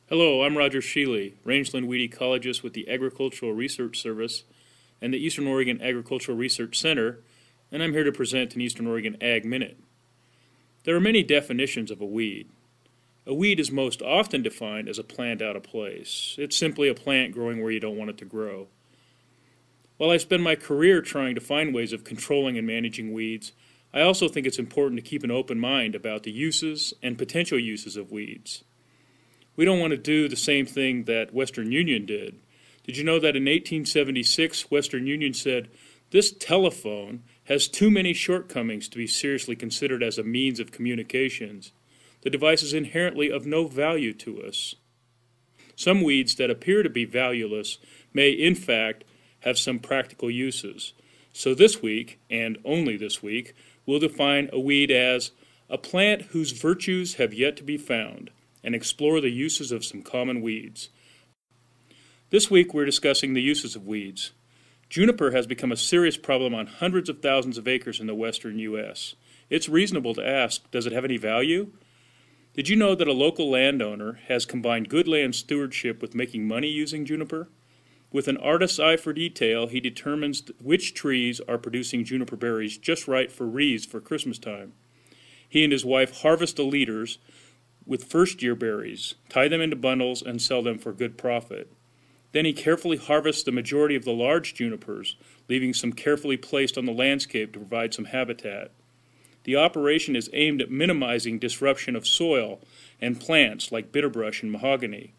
Hello, I'm Roger Sheley, rangeland weed ecologist with the Agricultural Research Service and the Eastern Oregon Agricultural Research Center, and I'm here to present an Eastern Oregon Ag Minute. There are many definitions of a weed. A weed is most often defined as a plant out of place. It's simply a plant growing where you don't want it to grow. While I spend my career trying to find ways of controlling and managing weeds, I also think it's important to keep an open mind about the uses and potential uses of weeds. We don't want to do the same thing that Western Union did. Did you know that in 1876, Western Union said, "This telephone has too many shortcomings to be seriously considered as a means of communications. The device is inherently of no value to us." Some weeds that appear to be valueless may, in fact, have some practical uses. So this week, and only this week, we'll define a weed as a plant whose virtues have yet to be found, and explore the uses of some common weeds. This week we're discussing the uses of weeds. Juniper has become a serious problem on hundreds of thousands of acres in the western U.S. It's reasonable to ask, does it have any value? Did you know that a local landowner has combined good land stewardship with making money using juniper? With an artist's eye for detail, he determines which trees are producing juniper berries just right for wreaths for Christmas time. He and his wife harvest the leaders with first-year berries, tie them into bundles, and sell them for good profit. Then he carefully harvests the majority of the large junipers, leaving some carefully placed on the landscape to provide some habitat. The operation is aimed at minimizing disruption of soil and plants like bitterbrush and mahogany.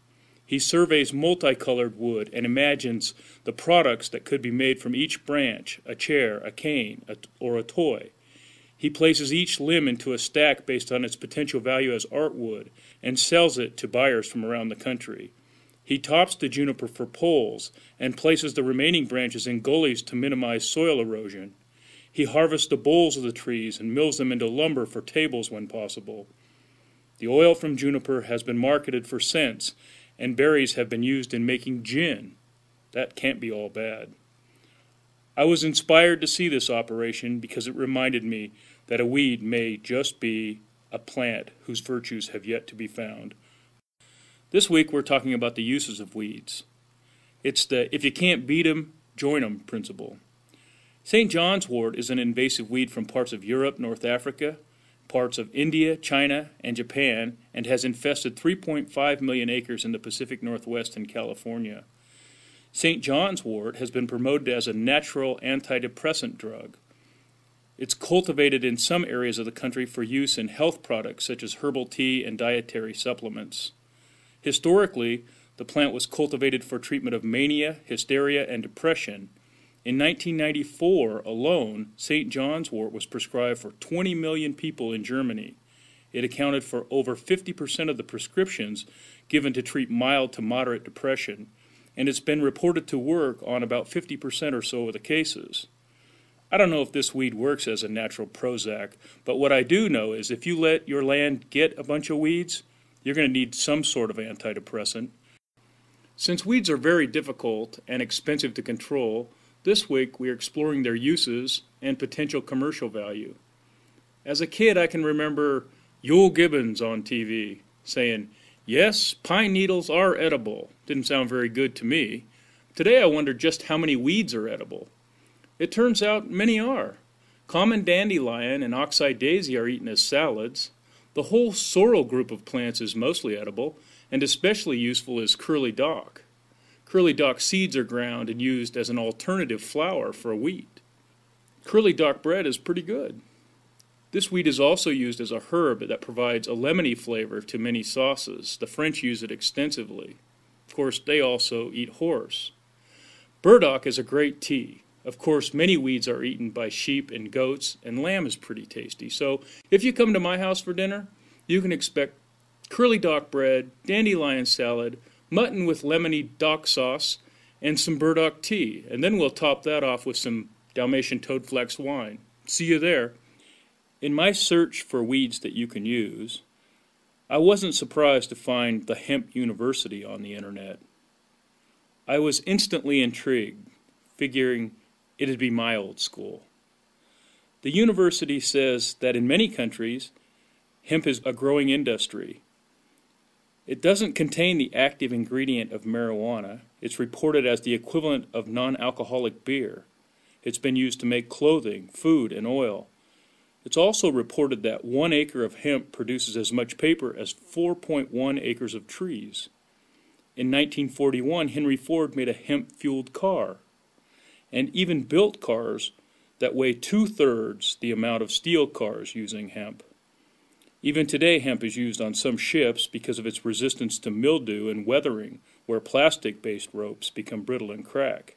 He surveys multicolored wood and imagines the products that could be made from each branch, a chair, a cane, or a toy. He places each limb into a stack based on its potential value as artwood and sells it to buyers from around the country. He tops the juniper for poles and places the remaining branches in gullies to minimize soil erosion. He harvests the boles of the trees and mills them into lumber for tables when possible. The oil from juniper has been marketed for scents, and berries have been used in making gin. That can't be all bad. I was inspired to see this operation because it reminded me that a weed may just be a plant whose virtues have yet to be found. This week we're talking about the uses of weeds. It's the if you can't beat 'em, join 'em principle. St. John's wort is an invasive weed from parts of Europe, North Africa, parts of India, China, and Japan, and has infested 3.5 million acres in the Pacific Northwest and California. St. John's wort has been promoted as a natural antidepressant drug. It's cultivated in some areas of the country for use in health products such as herbal tea and dietary supplements. Historically, the plant was cultivated for treatment of mania, hysteria, and depression. In 1994 alone, St. John's wort was prescribed for 20 million people in Germany. It accounted for over 50% of the prescriptions given to treat mild to moderate depression, and it's been reported to work on about 50% or so of the cases. I don't know if this weed works as a natural Prozac, but what I do know is if you let your land get a bunch of weeds, you're going to need some sort of antidepressant. Since weeds are very difficult and expensive to control, this week we are exploring their uses and potential commercial value. As a kid, I can remember Yul Gibbons on TV saying, "Yes, pine needles are edible." Didn't sound very good to me. Today I wonder just how many weeds are edible. It turns out many are. Common dandelion and oxeye daisy are eaten as salads. The whole sorrel group of plants is mostly edible, and especially useful is curly dock. Curly dock seeds are ground and used as an alternative flour for wheat. Curly dock bread is pretty good. This weed is also used as a herb that provides a lemony flavor to many sauces. The French use it extensively. Of course, they also eat horse. Burdock is a great tea. Of course, many weeds are eaten by sheep and goats, and lamb is pretty tasty. So if you come to my house for dinner, you can expect curly dock bread, dandelion salad, mutton with lemony dock sauce, and some burdock tea. And then we'll top that off with some Dalmatian Toadflex wine. See you there. In my search for weeds that you can use, I wasn't surprised to find the Hemp University on the internet. I was instantly intrigued, figuring it'd be my old school. The university says that in many countries, hemp is a growing industry. It doesn't contain the active ingredient of marijuana. It's reported as the equivalent of non-alcoholic beer. It's been used to make clothing, food, and oil. It's also reported that 1 acre of hemp produces as much paper as 4.1 acres of trees. In 1941, Henry Ford made a hemp-fueled car, and even built cars that weigh 2/3 the amount of steel cars using hemp. Even today, hemp is used on some ships because of its resistance to mildew and weathering, where plastic-based ropes become brittle and crack.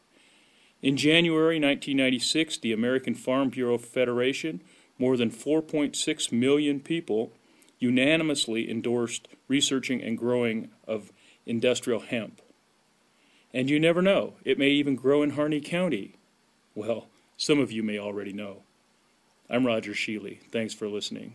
In January 1996, the American Farm Bureau Federation, more than 4.6 million people, unanimously endorsed researching and growing of industrial hemp. And you never know, it may even grow in Harney County. Well, some of you may already know. I'm Roger Sheley. Thanks for listening.